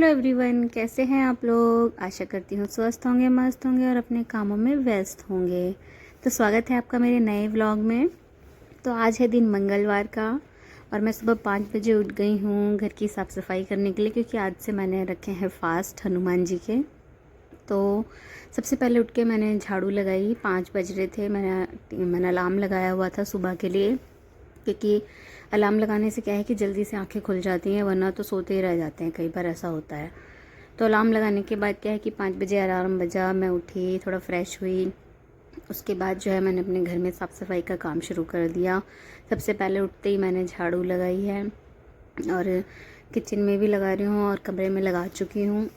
Hello everyone, कैसे हैं आप लोग। आशा करती हूँ स्वस्थ होंगे, मस्त होंगे और अपने कामों में व्यस्त होंगे। तो स्वागत है आपका मेरे नए व्लॉग में। तो आज है दिन मंगलवार का और मैं सुबह 5 बजे उठ गई हूँ घर की साफ़ सफाई करने के लिए, क्योंकि आज से मैंने रखे हैं फास्ट हनुमान जी के। तो सबसे पहले उठ के मैंने झाड़ू लगाई। 5 बज रहे थे। मैंने अलार्म लगाया हुआ था सुबह के लिए, क्योंकि अलार्म लगाने से क्या है कि जल्दी से आंखें खुल जाती हैं, वरना तो सोते ही रह जाते हैं, कई बार ऐसा होता है। तो अलार्म लगाने के बाद क्या है कि 5 बजे अलार्म बजा, मैं उठी, थोड़ा फ्रेश हुई। उसके बाद जो है मैंने अपने घर में साफ़ सफाई का काम शुरू कर दिया। सबसे पहले उठते ही मैंने झाड़ू लगाई है और किचन में भी लगा रही हूँ और कमरे में लगा चुकी हूँ,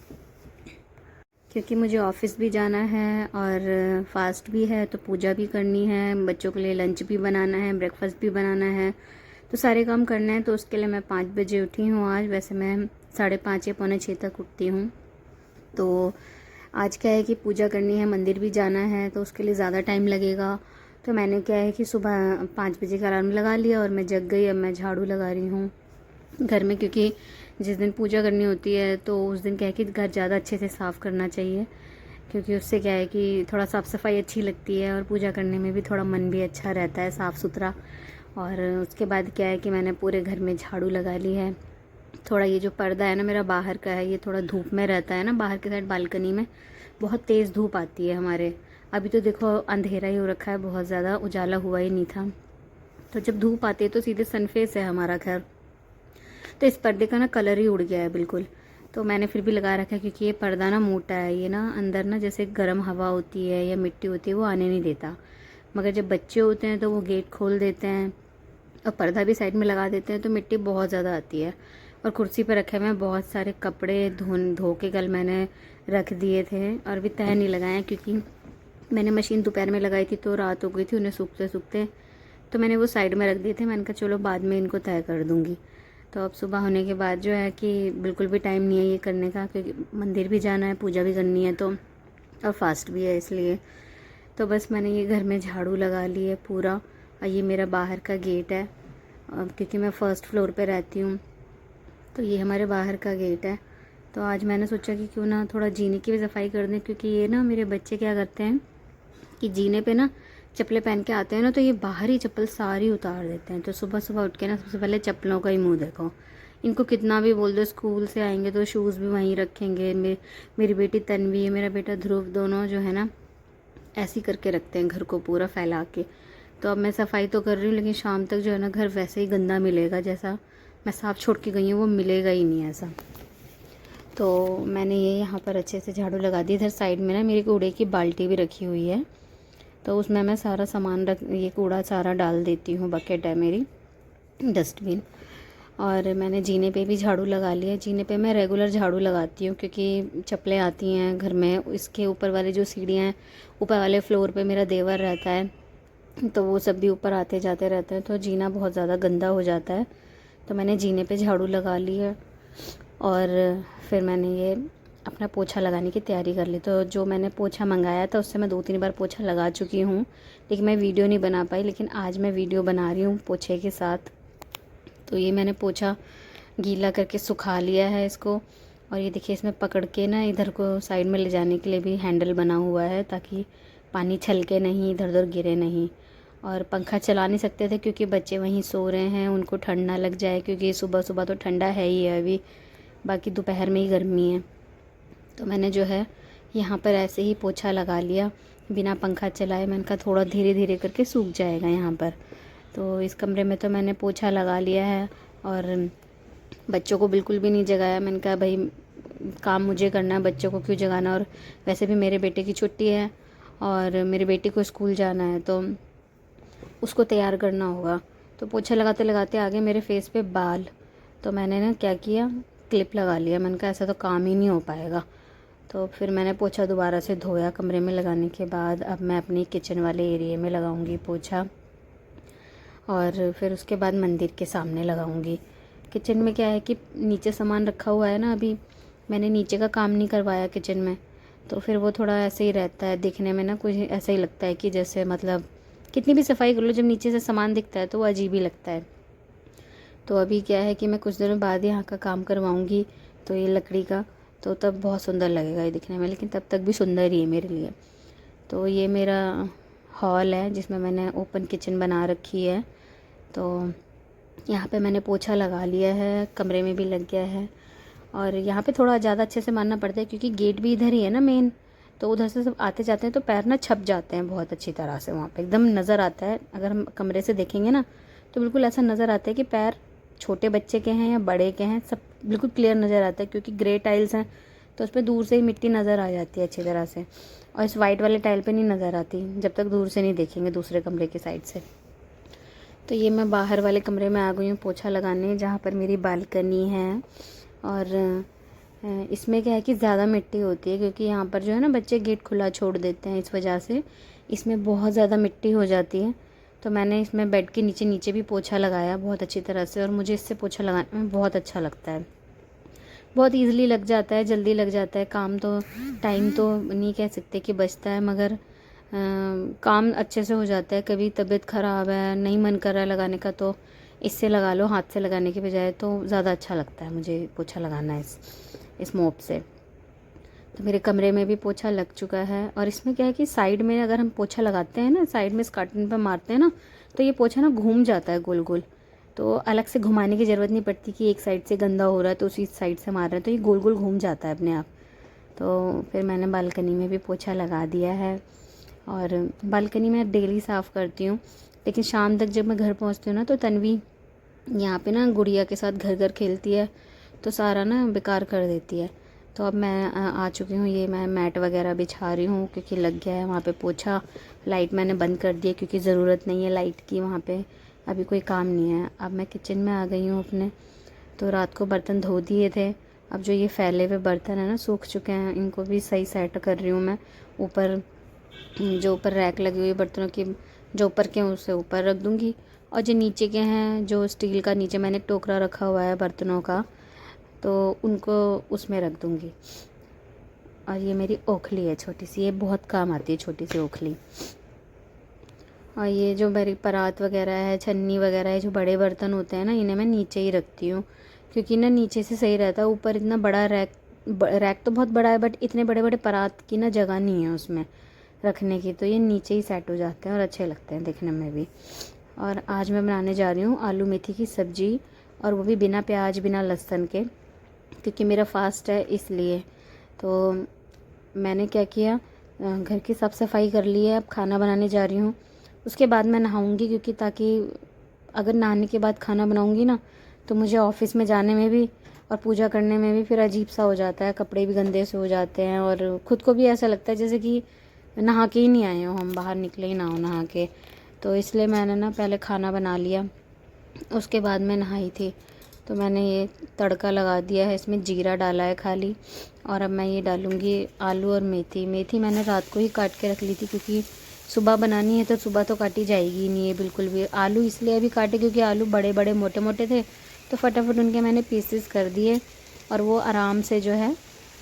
क्योंकि मुझे ऑफ़िस भी जाना है और फास्ट भी है, तो पूजा भी करनी है, बच्चों के लिए लंच भी बनाना है, ब्रेकफास्ट भी बनाना है, तो सारे काम करने हैं। तो उसके लिए मैं 5 बजे उठी हूँ आज। वैसे मैं 5:30 या पौने 6 तक उठती हूँ। तो आज क्या है कि पूजा करनी है, मंदिर भी जाना है, तो उसके लिए ज़्यादा टाइम लगेगा। तो मैंने क्या है कि सुबह 5 बजे का अलार्म लगा लिया और मैं जग गई। अब मैं झाड़ू लगा रही हूँ घर में, क्योंकि जिस दिन पूजा करनी होती है तो उस दिन क्या है कि घर ज़्यादा अच्छे से साफ़ करना चाहिए, क्योंकि उससे क्या है कि थोड़ा साफ़ सफाई अच्छी लगती है और पूजा करने में भी थोड़ा मन भी अच्छा रहता है, साफ़ सुथरा। और उसके बाद क्या है कि मैंने पूरे घर में झाड़ू लगा ली है। थोड़ा ये जो पर्दा है ना मेरा बाहर का है, ये थोड़ा धूप में रहता है ना, बाहर की साइड बालकनी में बहुत तेज़ धूप आती है हमारे। अभी तो देखो अंधेरा ही हो रखा है, बहुत ज़्यादा उजाला हुआ ही नहीं था। तो जब धूप आती है तो सीधे सनफेस है हमारा घर, तो इस पर्दे का ना कलर ही उड़ गया है बिल्कुल। तो मैंने फिर भी लगा रखा है, क्योंकि ये पर्दा ना मोटा है, ये ना अंदर ना जैसे गर्म हवा होती है या मिट्टी होती है वो आने नहीं देता। मगर जब बच्चे होते हैं तो वो गेट खोल देते हैं और पर्दा भी साइड में लगा देते हैं, तो मिट्टी बहुत ज़्यादा आती है। और कुर्सी पर रखे हुए हैं बहुत सारे कपड़े, धो के कल मैंने रख दिए थे और भी तह नहीं लगाए, क्योंकि मैंने मशीन दोपहर में लगाई थी तो रात हो गई थी उन्हें सूखते सूखते। तो मैंने वो साइड में रख दिए थे। मैंने कहा चलो बाद में इनको तय कर दूँगी। तो अब सुबह होने के बाद जो है कि बिल्कुल भी टाइम नहीं है ये करने का, क्योंकि मंदिर भी जाना है, पूजा भी करनी है, तो और फास्ट भी है इसलिए। तो बस मैंने ये घर में झाड़ू लगा ली है पूरा। और ये मेरा बाहर का गेट है, क्योंकि मैं फ़र्स्ट फ्लोर पे रहती हूँ, तो ये हमारे बाहर का गेट है। तो आज मैंने सोचा कि क्यों ना थोड़ा जीने की भी सफाई कर दें, क्योंकि ये ना मेरे बच्चे क्या करते हैं कि जीने पे ना चप्पलें पहन के आते हैं ना, तो ये बाहरी चप्पल सारी उतार देते हैं। तो सुबह सुबह उठ के ना सबसे पहले चप्पलों का ही मुंह देखो। इनको कितना भी बोल दो स्कूल से आएंगे तो शूज़ भी वहीं रखेंगे। मेरी बेटी तन्वी, मेरा बेटा ध्रुव, दोनों जो है ना ऐसे ही करके रखते हैं घर को पूरा फैला के। तो अब मैं सफाई तो कर रही हूँ, लेकिन शाम तक जो है ना घर वैसे ही गंदा मिलेगा, जैसा मैं साफ़ छोड़ के गई हूँ वो मिलेगा ही नहीं ऐसा। तो मैंने ये यहाँ पर अच्छे से झाड़ू लगा दी। इधर साइड में ना मेरी कूड़े की बाल्टी भी रखी हुई है, तो उसमें मैं सारा सामान ये कूड़ा सारा डाल देती हूँ। बकेट है मेरी, डस्टबिन। और मैंने जीने पे भी झाड़ू लगा लिया। जीने पे मैं रेगुलर झाड़ू लगाती हूँ, क्योंकि चप्पलें आती हैं घर में। इसके ऊपर वाले जो सीढ़ियाँ हैं, ऊपर वाले फ्लोर पे मेरा देवर रहता है, तो वो सब भी ऊपर आते जाते रहते हैं, तो जीना बहुत ज़्यादा गंदा हो जाता है। तो मैंने जीने पे झाड़ू लगा ली है और फिर मैंने ये अपना पोछा लगाने की तैयारी कर ली। तो जो मैंने पोछा मंगाया था उससे मैं 2-3 बार पोछा लगा चुकी हूँ, लेकिन मैं वीडियो नहीं बना पाई। लेकिन आज मैं वीडियो बना रही हूँ पोछे के साथ। तो ये मैंने पोछा गीला करके सुखा लिया है इसको। और ये देखिए इसमें पकड़ के ना इधर को साइड में ले जाने के लिए भी हैंडल बना हुआ है, ताकि पानी छलके नहीं, इधर उधर गिरे नहीं। और पंखा चला नहीं सकते थे क्योंकि बच्चे वहीं सो रहे हैं, उनको ठंड ना लग जाए, क्योंकि सुबह सुबह तो ठंडा है ही है अभी, बाकी दोपहर में ही गर्मी है। तो मैंने जो है यहाँ पर ऐसे ही पोछा लगा लिया बिना पंखा चलाए। मैंने कहा थोड़ा धीरे धीरे करके सूख जाएगा यहाँ पर। तो इस कमरे में तो मैंने पोछा लगा लिया है और बच्चों को बिल्कुल भी नहीं जगाया। मैंने कहा भाई काम मुझे करना है, बच्चों को क्यों जगाना। और वैसे भी मेरे बेटे की छुट्टी है और मेरी बेटी को स्कूल जाना है, तो उसको तैयार करना होगा। तो पोछा लगाते लगाते आ गए मेरे फेस पे बाल। तो मैंने ना क्या किया, क्लिप लगा लिया। मैंने कहा ऐसा तो काम ही नहीं हो पाएगा। तो फिर मैंने पोछा दोबारा से धोया कमरे में लगाने के बाद। अब मैं अपनी किचन वाले एरिया में लगाऊंगी पोछा और फिर उसके बाद मंदिर के सामने लगाऊंगी। किचन में क्या है कि नीचे सामान रखा हुआ है ना, अभी मैंने नीचे का काम नहीं करवाया किचन में, तो फिर वो थोड़ा ऐसे ही रहता है दिखने में ना, कुछ ऐसा ही लगता है कि जैसे मतलब कितनी भी सफाई कर लो, जब नीचे से सामान दिखता है तो वो अजीब ही लगता है। तो अभी क्या है कि मैं कुछ दिनों बाद यहाँ का काम करवाऊँगी। तो ये लकड़ी का तो तब बहुत सुंदर लगेगा ये दिखने में, लेकिन तब तक भी सुंदर ही है मेरे लिए। तो ये मेरा हॉल है जिसमें मैंने ओपन किचन बना रखी है। तो यहाँ पे मैंने पोछा लगा लिया है, कमरे में भी लग गया है। और यहाँ पे थोड़ा ज़्यादा अच्छे से मारना पड़ता है क्योंकि गेट भी इधर ही है ना मेन, तो उधर से सब आते जाते हैं तो पैर ना छप जाते हैं बहुत अच्छी तरह से। वहाँ पे एकदम नज़र आता है, अगर हम कमरे से देखेंगे ना तो बिल्कुल ऐसा नज़र आता है कि पैर छोटे बच्चे के हैं या बड़े के हैं, सब बिल्कुल क्लियर नज़र आता है क्योंकि ग्रे टाइल्स हैं तो उस पर दूर से ही मिट्टी नज़र आ जाती है अच्छी तरह से। और इस वाइट वाले टाइल पे नहीं नज़र आती जब तक दूर से नहीं देखेंगे दूसरे कमरे की साइड से। तो ये मैं बाहर वाले कमरे में आ गई हूँ पोछा लगाने, जहाँ पर मेरी बालकनी है। और इसमें क्या है कि ज़्यादा मिट्टी होती है क्योंकि यहाँ पर जो है ना बच्चे गेट खुला छोड़ देते हैं, इस वजह से इसमें बहुत ज़्यादा मिट्टी हो जाती है। तो मैंने इसमें बेड के नीचे नीचे भी पोछा लगाया बहुत अच्छी तरह से, और मुझे इससे पोछा लगाने में बहुत अच्छा लगता है। बहुत ईज़िली लग जाता है, जल्दी लग जाता है काम। तो टाइम तो नहीं कह सकते कि बचता है, मगर काम अच्छे से हो जाता है। कभी तबीयत ख़राब है, नहीं मन कर रहा है लगाने का, तो इससे लगा लो, हाथ से लगाने के बजाय, तो ज़्यादा अच्छा लगता है मुझे पोछा लगाना इस मोप से। तो मेरे कमरे में भी पोछा लग चुका है। और इसमें क्या है कि साइड में अगर हम पोछा लगाते हैं ना, साइड में इस कार्टन पर मारते हैं ना, तो ये पोछा ना घूम जाता है गोल गोल। तो अलग से घुमाने की ज़रूरत नहीं पड़ती कि एक साइड से गंदा हो रहा है तो उसी साइड से मार रहे हैं, तो ये गोल गोल घूम जाता है अपने आप। तो फिर मैंने बालकनी में भी पोछा लगा दिया है। और बालकनी में डेली साफ़ करती हूँ, लेकिन शाम तक जब मैं घर पहुँचती हूँ ना तो तन्वी यहाँ पे ना गुड़िया के साथ घर घर खेलती है, तो सारा ना बेकार कर देती है। तो अब मैं आ चुकी हूँ, ये मैं मैट वगैरह बिछा रही हूँ क्योंकि लग गया है वहाँ पे पोछा। लाइट मैंने बंद कर दी है क्योंकि ज़रूरत नहीं है लाइट की, वहाँ पे अभी कोई काम नहीं है। अब मैं किचन में आ गई हूँ अपने। तो रात को बर्तन धो दिए थे, अब जो ये फैले हुए बर्तन है ना सूख चुके हैं, इनको भी सही सेट कर रही हूँ मैं। ऊपर जो ऊपर रैक लगी हुई है बर्तनों की, जो ऊपर के हैं उसे ऊपर रख दूँगी, और जो नीचे के हैं, जो स्टील का नीचे मैंने टोकरा रखा हुआ है बर्तनों का, तो उनको उसमें रख दूँगी। और ये मेरी ओखली है छोटी सी, ये बहुत काम आती है छोटी सी ओखली। और ये जो मेरी परात वगैरह है, छन्नी वगैरह है, जो बड़े बर्तन होते हैं ना, इन्हें मैं नीचे ही रखती हूँ क्योंकि ना नीचे से सही रहता है। ऊपर इतना बड़ा रैक तो बहुत बड़ा है, बट इतने बड़े बड़े परात की ना जगह नहीं है उसमें रखने की, तो ये नीचे ही सेट हो जाते हैं और अच्छे लगते हैं देखने में भी। और आज मैं बनाने जा रही हूँ आलू मेथी की सब्ज़ी, और वो भी बिना प्याज बिना लहसुन के, क्योंकि मेरा फास्ट है इसलिए। तो मैंने क्या किया, घर की साफ़ सफाई कर ली है, अब खाना बनाने जा रही हूँ। उसके बाद मैं नहाऊंगी, क्योंकि ताकि अगर नहाने के बाद खाना बनाऊंगी ना तो मुझे ऑफिस में जाने में भी और पूजा करने में भी फिर अजीब सा हो जाता है, कपड़े भी गंदे से हो जाते हैं और ख़ुद को भी ऐसा लगता है जैसे कि नहा के ही नहीं आए हो, हम बाहर निकले ही ना हो नहा के। तो इसलिए मैंने ना पहले खाना बना लिया, उसके बाद मैं नहाई थी। तो मैंने ये तड़का लगा दिया है, इसमें जीरा डाला है खाली, और अब मैं ये डालूँगी आलू और मेथी। मेथी मैंने रात को ही काट के रख ली थी क्योंकि सुबह बनानी है तो सुबह तो काटी जाएगी ही नहीं है बिल्कुल भी। आलू इसलिए अभी काटे क्योंकि आलू बड़े बड़े मोटे मोटे थे, तो फटाफट उनके मैंने पीसेस कर दिए, और वो आराम से जो है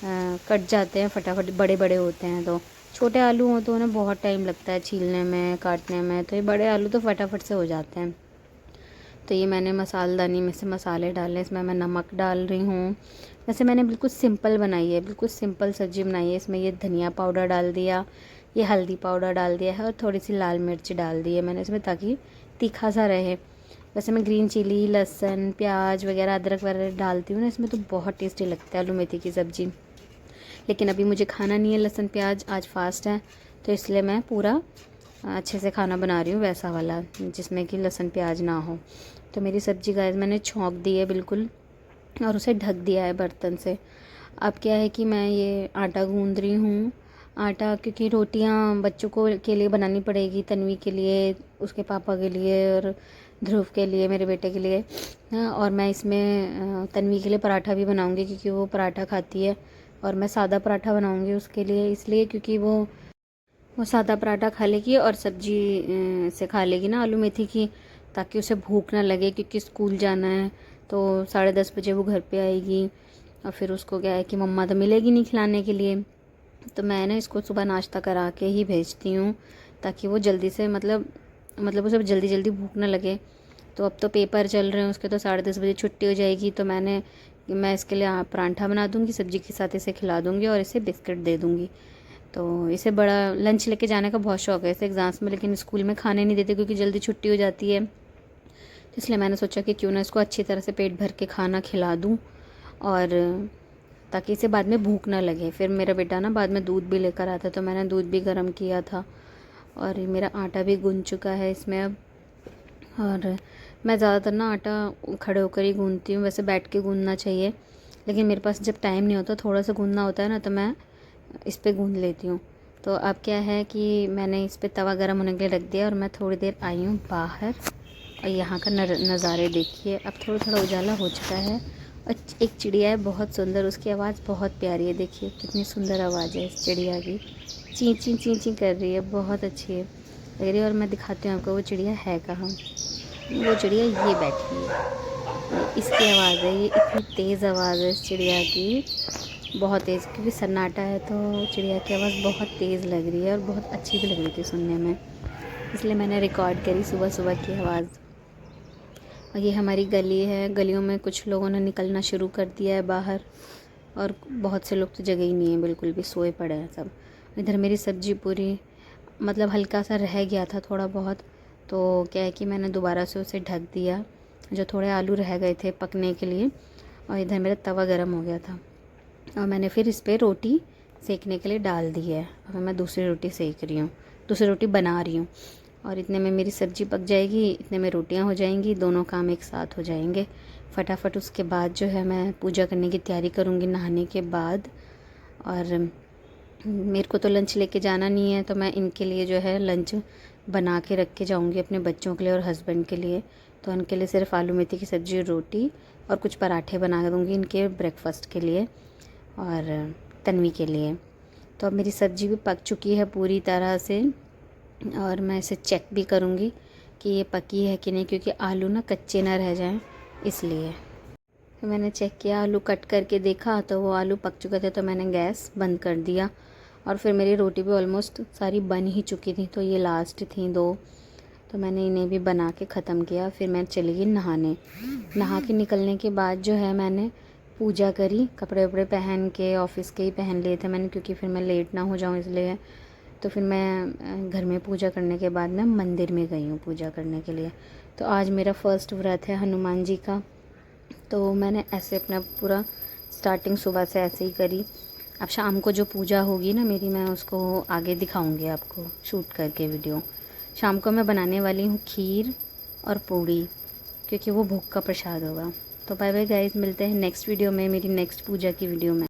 कट जाते हैं फटाफट, बड़े बड़े होते हैं। तो छोटे आलू हों तो उन्हें बहुत टाइम लगता है छीलने में, काटने में, तो ये बड़े आलू तो फटाफट से हो जाते हैं। तो ये मैंने मसालदानी में से मसाले डाले, इसमें मैं नमक डाल रही हूँ। वैसे मैंने बिल्कुल सिंपल बनाई है, बिल्कुल सिंपल सब्ज़ी बनाई है। इसमें ये धनिया पाउडर डाल दिया, ये हल्दी पाउडर डाल दिया है, और थोड़ी सी लाल मिर्च डाल दी है मैंने इसमें, ताकि तीखा सा रहे। वैसे मैं ग्रीन चिली, लहसुन, प्याज वगैरह, अदरक वगैरह डालती हूँ ना इसमें, तो बहुत टेस्टी लगता है आलू मेथी की सब्ज़ी। लेकिन अभी मुझे खाना नहीं है लहसुन प्याज, आज फास्ट है, तो इसलिए मैं पूरा अच्छे से खाना बना रही हूँ वैसा वाला, जिसमें कि लहसुन प्याज ना हो। तो मेरी सब्ज़ी गाइस मैंने छौंक दी है बिल्कुल, और उसे ढक दिया है बर्तन से। अब क्या है कि मैं ये आटा गूंद रही हूँ। आटा क्योंकि रोटियाँ बच्चों को के लिए बनानी पड़ेगी, तन्वी के लिए, उसके पापा के लिए, और ध्रुव के लिए, मेरे बेटे के लिए। हाँ, और मैं इसमें तन्वी के लिए पराठा भी बनाऊँगी क्योंकि वो पराठा खाती है, और मैं सादा पराठा बनाऊँगी उसके लिए, इसलिए क्योंकि वो सादा पराठा खा लेगी और सब्जी से खा लेगी ना आलू मेथी की, ताकि उसे भूख ना लगे, क्योंकि स्कूल जाना है। तो 10:30 बजे वो घर पे आएगी, और फिर उसको क्या है कि मम्मा तो मिलेगी नहीं खिलाने के लिए। तो मैं ना इसको सुबह नाश्ता करा के ही भेजती हूँ, ताकि वो जल्दी से मतलब उसे जल्दी जल्दी भूख ना लगे। तो अब तो पेपर चल रहे हैं उसके, तो 10:30 बजे छुट्टी हो जाएगी। तो मैंने मैं इसके लिए परांठा बना दूँगी, सब्ज़ी के साथ इसे खिला दूँगी और इसे बिस्किट दे दूँगी। तो इसे बड़ा लंच लेके जाने का बहुत शौक़ है इसे एग्ज़ाम्स में, लेकिन स्कूल में खाने नहीं देते क्योंकि जल्दी छुट्टी हो जाती है। तो इसलिए मैंने सोचा कि क्यों ना इसको अच्छी तरह से पेट भर के खाना खिला दूँ, और ताकि इसे बाद में भूख ना लगे। फिर मेरा बेटा ना बाद में दूध भी लेकर आता, तो मैंने दूध भी गर्म किया था, और मेरा आटा भी गूँध चुका है इसमें अब। और मैं ज़्यादातर ना आटा खड़े होकर ही गूँधती हूँ, वैसे बैठ के गूँधना चाहिए, लेकिन मेरे पास जब टाइम नहीं होता, थोड़ा सा गूँधना होता है ना, तो मैं इस पे गूँध लेती हूँ। तो अब क्या है कि मैंने इस पे तवा गर्म होने के लिए रख दिया, और मैं थोड़ी देर आई हूँ बाहर, और यहाँ का नज़ारे देखिए। अब थोड़ा थोड़ा उजाला हो चुका है, और एक चिड़िया है बहुत सुंदर, उसकी आवाज़ बहुत प्यारी है। देखिए कितनी सुंदर आवाज़ है इस चिड़िया की, ची ची ची ची कर रही है, बहुत अच्छी है लग रही है। और मैं दिखाती हूँ आपको वो चिड़िया है कहाँ। वो चिड़िया ये बैठी है, इसकी आवाज़ है, ये इतनी तेज़ आवाज़ है इस चिड़िया की, बहुत तेज़, क्योंकि सन्नाटा है तो चिड़िया की आवाज़ बहुत तेज़ लग रही है, और बहुत अच्छी भी लग रही थी सुनने में, इसलिए मैंने रिकॉर्ड करी सुबह सुबह की आवाज़। और ये हमारी गली है, गलियों में कुछ लोगों ने निकलना शुरू कर दिया है बाहर, और बहुत से लोग तो जगह ही नहीं है, बिल्कुल भी सोए पड़े हैं सब। इधर मेरी सब्ज़ी पूरी, मतलब हल्का सा रह गया था थोड़ा बहुत, तो क्या है कि मैंने दोबारा से उसे ढक दिया, जो थोड़े आलू रह गए थे पकने के लिए। और इधर मेरा तवा गर्म हो गया था, और मैंने फिर इस पर रोटी सेकने के लिए डाल दी है। अब मैं दूसरी रोटी सेक रही हूँ, दूसरी रोटी बना रही हूँ, और इतने में मेरी सब्ज़ी पक जाएगी, इतने में रोटियाँ हो जाएंगी, दोनों काम एक साथ हो जाएंगे फटाफट। उसके बाद जो है मैं पूजा करने की तैयारी करूँगी नहाने के बाद। और मेरे को तो लंच लेके जाना नहीं है, तो मैं इनके लिए जो है लंच बना के रख के जाऊँगी अपने बच्चों के लिए और हस्बैंड के लिए। तो उनके लिए सिर्फ आलू मेथी की सब्ज़ी, रोटी और कुछ पराठे बना दूँगी इनके ब्रेकफास्ट के लिए, और तन्वी के लिए। तो अब मेरी सब्ज़ी भी पक चुकी है पूरी तरह से, और मैं इसे चेक भी करूँगी कि ये पकी है कि नहीं, क्योंकि आलू ना कच्चे ना रह जाएं, इसलिए। तो मैंने चेक किया, आलू कट करके देखा तो वो आलू पक चुके थे, तो मैंने गैस बंद कर दिया। और फिर मेरी रोटी भी ऑलमोस्ट सारी बन ही चुकी थी, तो ये लास्ट थी 2, तो मैंने इन्हें भी बना के ख़त्म किया। फिर मैं चली गई नहाने। नहा के निकलने के बाद जो है मैंने पूजा करी, कपड़े वपड़े पहन के, ऑफिस के ही पहन लिए थे मैंने, क्योंकि फिर मैं लेट ना हो जाऊँ इसलिए। तो फिर मैं घर में पूजा करने के बाद मैं मंदिर में गई हूँ पूजा करने के लिए। तो आज मेरा फर्स्ट व्रत है हनुमान जी का, तो मैंने ऐसे अपना पूरा स्टार्टिंग सुबह से ऐसे ही करी। अब शाम को जो पूजा होगी ना मेरी, मैं उसको आगे दिखाऊंगी आपको शूट करके वीडियो। शाम को मैं बनाने वाली हूँ खीर और पूड़ी, क्योंकि वो भोग का प्रसाद होगा। तो बाय बाय गाइस, मिलते हैं नेक्स्ट वीडियो में, मेरी नेक्स्ट पूजा की वीडियो में।